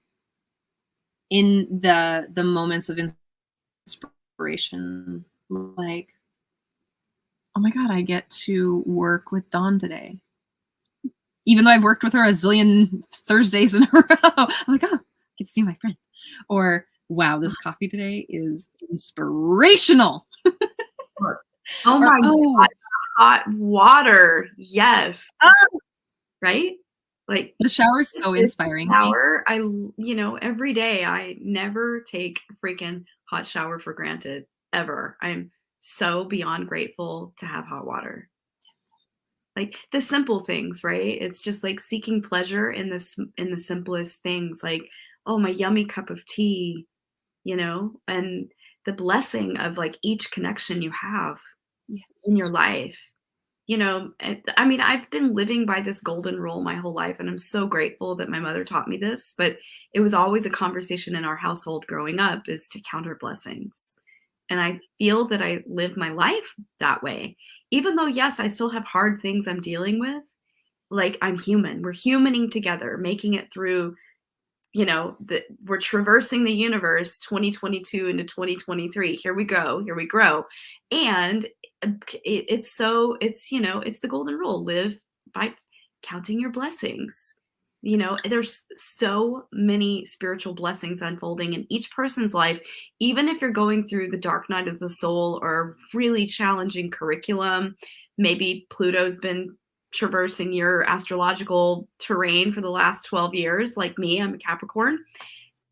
in the moments of inspiration. Like, oh my God, I get to work with Dawn today. Even though I've worked with her a zillion Thursdays in a row, I'm like, oh, I get to see my friend. Or, wow, this coffee today is inspirational.
Oh my God, hot water. Yes. Right? Like
the shower is so inspiring.
Shower, every day I never take a freaking hot shower for granted, ever. I'm so beyond grateful to have hot water. Like the simple things, right? It's just like seeking pleasure in the simplest things, like, oh, my yummy cup of tea, and the blessing of like each connection you have in your life. I mean, I've been living by this golden rule my whole life, and I'm so grateful that my mother taught me this, but it was always a conversation in our household growing up, is to count our blessings. And I feel that I live my life that way. Even though, yes, I still have hard things I'm dealing with. Like, I'm human. We're humaning together, making it through, we're traversing the universe 2022 into 2023. Here we go. Here we grow. And it's the golden rule. Live by counting your blessings. There's so many spiritual blessings unfolding in each person's life. Even if you're going through the dark night of the soul or a really challenging curriculum, maybe Pluto's been traversing your astrological terrain for the last 12 years, like me, I'm a Capricorn.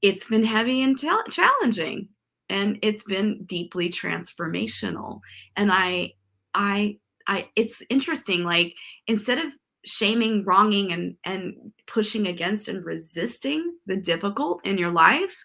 It's been heavy and challenging, and it's been deeply transformational. And it's interesting, like, instead of shaming, wronging, and pushing against and resisting the difficult in your life,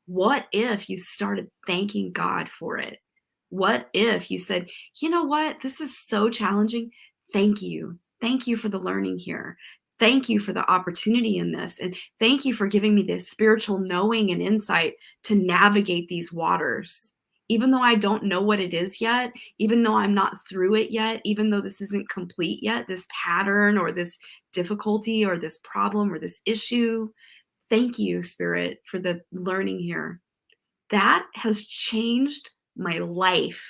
what if you started thanking God for it? What if you said, you know what, this is so challenging. Thank you. Thank you for the learning here. Thank you for the opportunity in this. And thank you for giving me this spiritual knowing and insight to navigate these waters. Even though I don't know what it is yet, even though I'm not through it yet, even though this isn't complete yet, this pattern or this difficulty or this problem or this issue, thank you, Spirit, for the learning here. That has changed my life.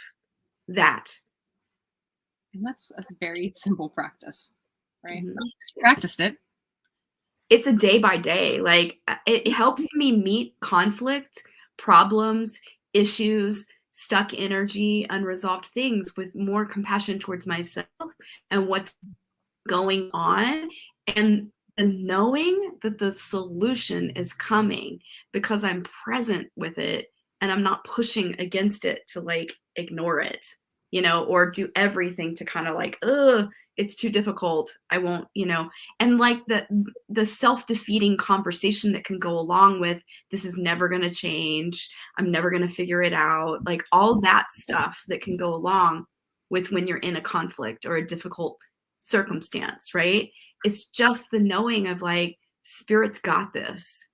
And that's a very simple practice, right?
Mm-hmm.
Practiced it.
It's a day by day. Like, it helps me meet conflict, problems, issues, stuck energy, unresolved things with more compassion towards myself and what's going on, and the knowing that the solution is coming because I'm present with it and I'm not pushing against it to like ignore it, you know, or do everything to kind of like, ugh, it's too difficult. I won't, you know, and like the self-defeating conversation that can go along with this is never going to change. I'm never going to figure it out. Like all that stuff that can go along with when you're in a conflict or a difficult circumstance, right? It's just the knowing of like, Spirit's got this.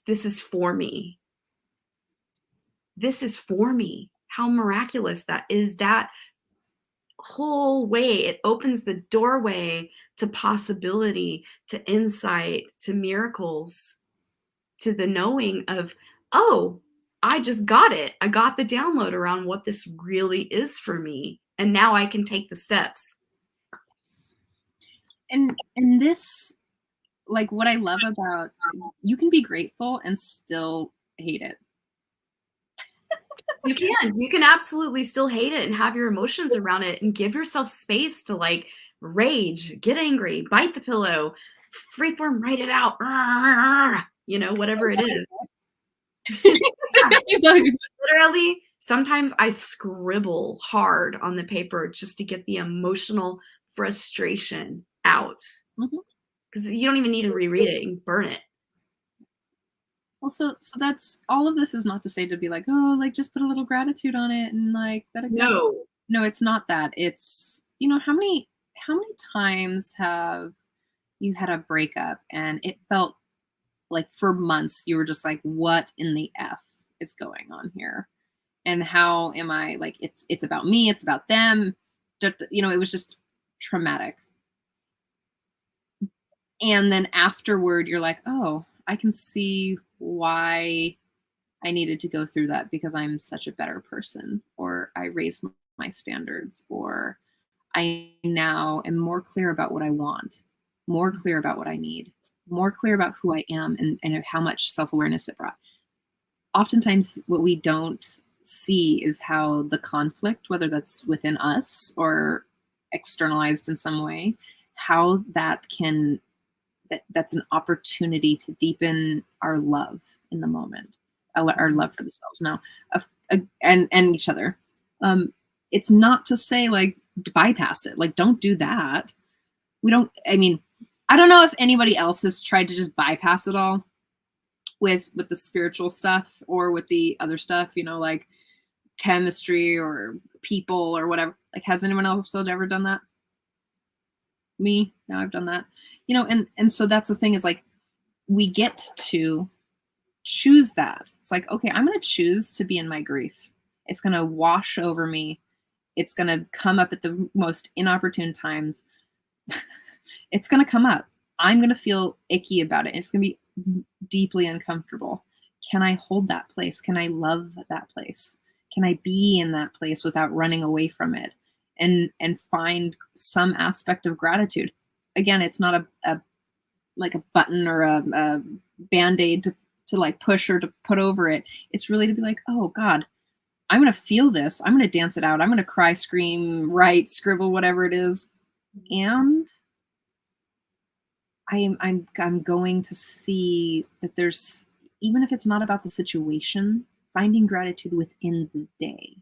This is for me. This is for me. How miraculous that is. That whole way, it opens the doorway to possibility, to insight, to miracles, to the knowing of, oh, I just got it. I got the download around what this really is for me. And now I can take the steps.
And this, like what I love about, you can be grateful and still hate it.
You can absolutely still hate it and have your emotions around it and give yourself space to like rage, get angry, bite the pillow, freeform, write it out, you know, whatever it is. Yeah. Literally, sometimes I scribble hard on the paper just to get the emotional frustration out. Because you don't even need to reread it, you can burn it.
Well, so that's, all of this is not to say to be like, oh, like just put a little gratitude on it and like that. No, it's not that. It's, you know, how many times have you had a breakup and it felt like for months you were just like, what in the F is going on here? And how am I, like, it's about me, it's about them. You know, it was just traumatic. And then afterward, you're like, oh, I can see why I needed to go through that because I'm such a better person, or I raised my standards, or I now am more clear about what I want, more clear about what I need, more clear about who I am, and how much self-awareness it brought. Oftentimes what we don't see is how the conflict, whether that's within us or externalized in some way, how that's an opportunity to deepen our love in the moment, our love for themselves now, and each other. It's not to say like bypass it, like don't do that. I mean, I don't know if anybody else has tried to just bypass it all with the spiritual stuff or with the other stuff, you know, like chemistry or people or whatever. Like, has anyone else ever done that? Me? Now I've done that. You know, and so that's the thing, is like, we get to choose that. It's like, okay, I'm going to choose to be in my grief. It's going to wash over me. It's going to come up at the most inopportune times. It's going to come up. I'm going to feel icky about it. It's going to be deeply uncomfortable. Can I hold that place? Can I love that place? Can I be in that place without running away from it? And find some aspect of gratitude. Again, it's not a like a button or a Band-Aid to like push or to put over it. It's really to be like, oh God, I'm going to feel this. I'm going to dance it out. I'm going to cry, scream, write, scribble, whatever it is. And I'm going to see that there's, even if it's not about the situation, finding gratitude within the day.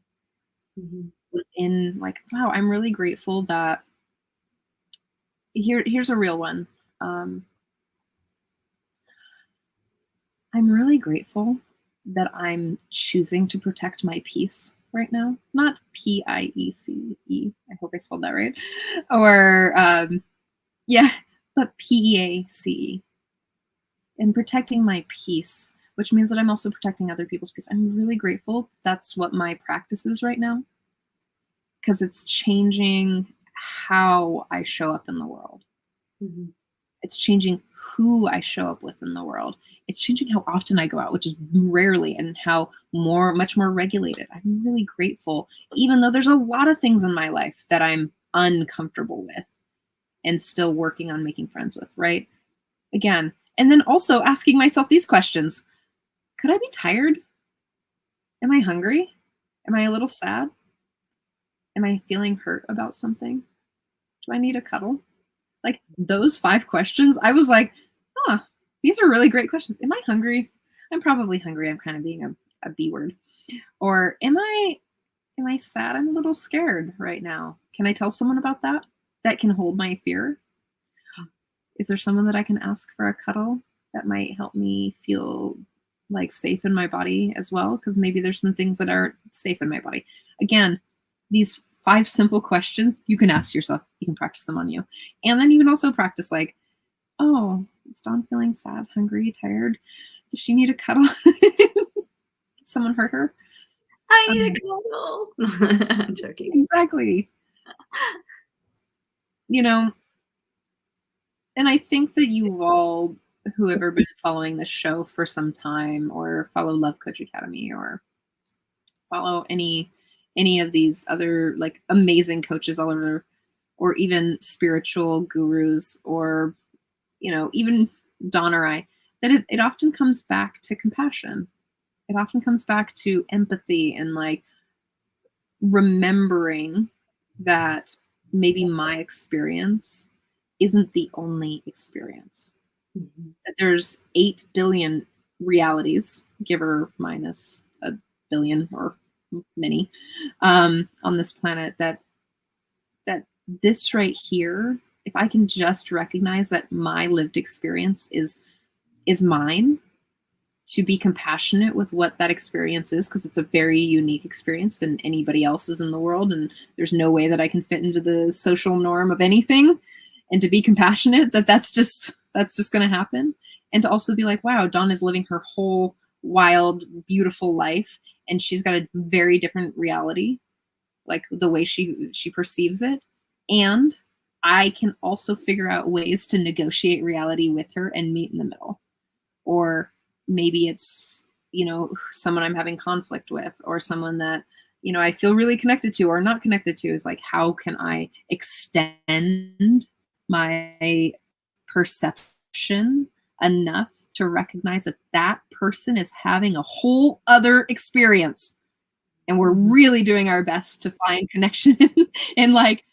Within, like, wow, I'm really grateful that here's a real one. I'm really grateful that I'm choosing to protect my peace right now. Not P-I-E-C-E. I hope I spelled that right. Or yeah, but P-E-A-C-E. And protecting my peace, which means that I'm also protecting other people's peace. I'm really grateful that's what my practice is right now, because it's changing how I show up in the world. It's changing who I show up with in the world. It's changing how often I go out, which is rarely, and how much more regulated. I'm really grateful, even though there's a lot of things in my life that I'm uncomfortable with and still working on making friends with, right? Again, and then also asking myself these questions. Could I be tired? Am I hungry? Am I a little sad? Am I feeling hurt about something? Do I need a cuddle? Like those 5 questions, I was like, huh, these are really great questions. Am I hungry? I'm probably hungry. I'm kind of being a B word. Or am I sad? I'm a little scared right now. Can I tell someone about that? That can hold my fear? Is there someone that I can ask for a cuddle that might help me feel like safe in my body as well? Because maybe there's some things that aren't safe in my body. Again, these 5 simple questions you can ask yourself. You can practice them on you. And then you can also practice like, oh, is Dawn feeling sad, hungry, tired? Does she need a cuddle? Did someone hurt her?
I need a cuddle. I'm joking.
Exactly. You know, and I think that you all who have ever been following this show for some time, or follow Love Coach Academy, or follow any of these other like amazing coaches all over, or even spiritual gurus, or even Dawn or I, that it often comes back to compassion. It often comes back to empathy and like remembering that maybe my experience isn't the only experience.
Mhm.
That there's 8 billion realities, give or minus a billion or many, on this planet. That this right here, if I can just recognize that my lived experience is mine, to be compassionate with what that experience is, because it's a very unique experience than anybody else's in the world, and there's no way that I can fit into the social norm of anything, and to be compassionate that that's just going to happen, and to also be like, wow, Dawn is living her whole wild, beautiful life, and she's got a very different reality, like the way she perceives it, and I can also figure out ways to negotiate reality with her and meet in the middle. Or maybe it's, someone I'm having conflict with, or someone that, I feel really connected to or not connected to, is like, how can I extend my perception enough to recognize that that person is having a whole other experience, and we're really doing our best to find connection in like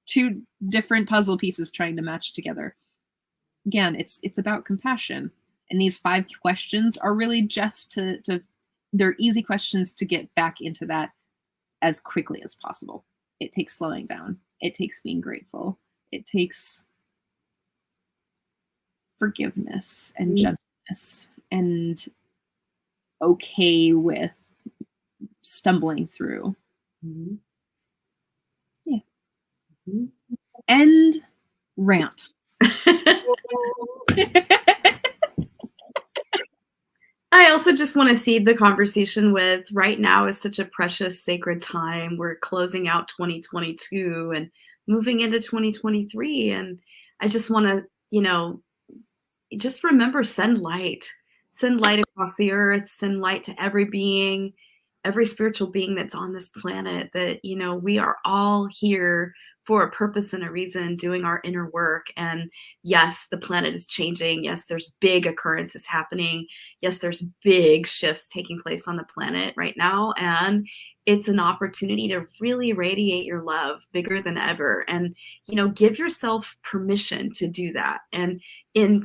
2 different puzzle pieces trying to match together. Again, it's about compassion. And these 5 questions are really just to they're easy questions to get back into that as quickly as possible. It takes slowing down. It takes being grateful. It takes forgiveness and gentleness and okay with stumbling through.
Mhm.
Yeah.
Mhm.
End rant.
I also just want to seed the conversation with, right now is such a precious, sacred time. We're closing out 2022 and moving into 2023. And I just want to, just remember, send light across the earth, send light to every being, every spiritual being that's on this planet, that, we are all here for a purpose and a reason, doing our inner work. And yes, the planet is changing. Yes, there's big occurrences happening. Yes, there's big shifts taking place on the planet right now. And it's an opportunity to really radiate your love bigger than ever. And, give yourself permission to do that. And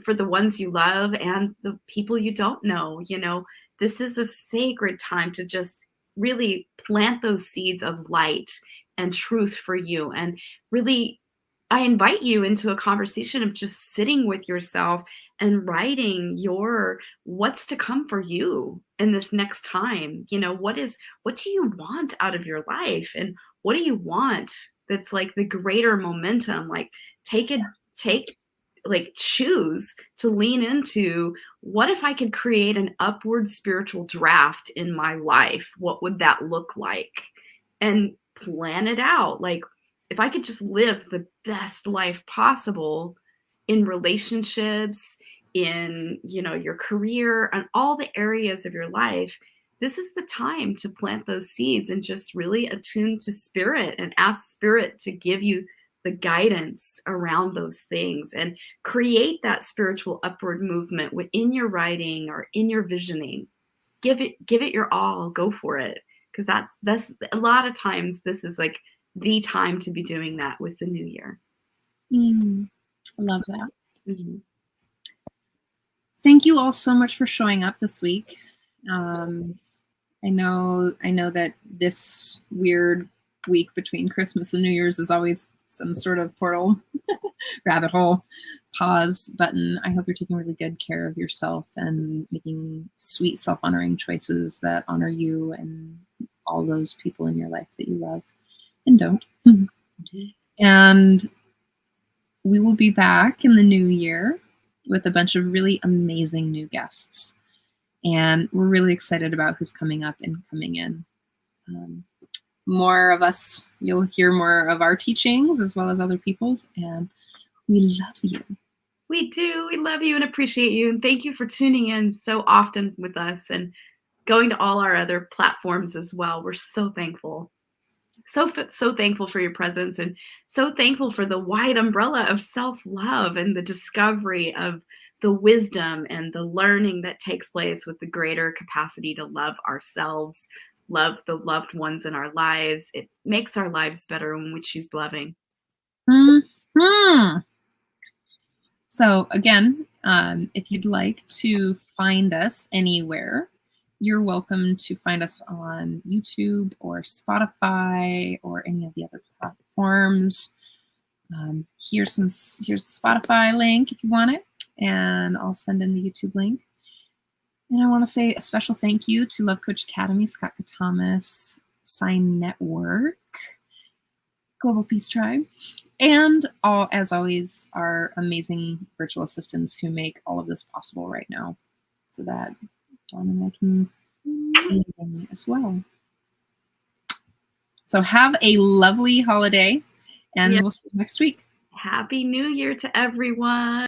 for the ones you love and the people you don't know, this is a sacred time to just really plant those seeds of light and truth for you. And really, I invite you into a conversation of just sitting with yourself and writing your what's to come for you in this next time. What do you want out of your life, and what do you want that's like the greater momentum? Like take like choose to lean into, what if I could create an upward spiritual draft in my life? What would that look like? And plan it out. Like, if I could just live the best life possible in relationships, in, your career, and all the areas of your life, this is the time to plant those seeds and just really attune to spirit and ask spirit to give you the guidance around those things, and create that spiritual upward movement within your writing or in your visioning. Give it your all. Go for it. because that's a lot of times this is like the time to be doing that with the new year.
I love that.
Mm-hmm.
Thank you all so much for showing up this week. I know that this weird week between Christmas and New Year's is always some sort of portal, rabbit hole, pause button. I hope you're taking really good care of yourself and making sweet, self-honoring choices that honor you and all those people in your life that you love and don't. And we will be back in the new year with a bunch of really amazing new guests. And we're really excited about who's coming up and coming in. More of us, you'll hear more of our teachings as well as other people's, and we love you.
We do. We love you and appreciate you. And thank you for tuning in so often with us and going to all our other platforms as well. We're so thankful. So thankful for your presence, and so thankful for the wide umbrella of self-love and the discovery of the wisdom and the learning that takes place with the greater capacity to love ourselves, love the loved ones in our lives. It makes our lives better when we choose loving.
So again, if you'd like to find us anywhere, you're welcome to find us on YouTube or Spotify or any of the other platforms. Here's the Spotify link if you want it, and I'll send in the YouTube link. And I want to say a special thank you to Love Coach Academy, Scott Thomas, Sign Network, Global Peace Tribe, and as always, our amazing virtual assistants who make all of this possible right now, so that Dawn and I can see them as well. So have a lovely holiday, and we'll see you next week.
Happy New Year to everyone.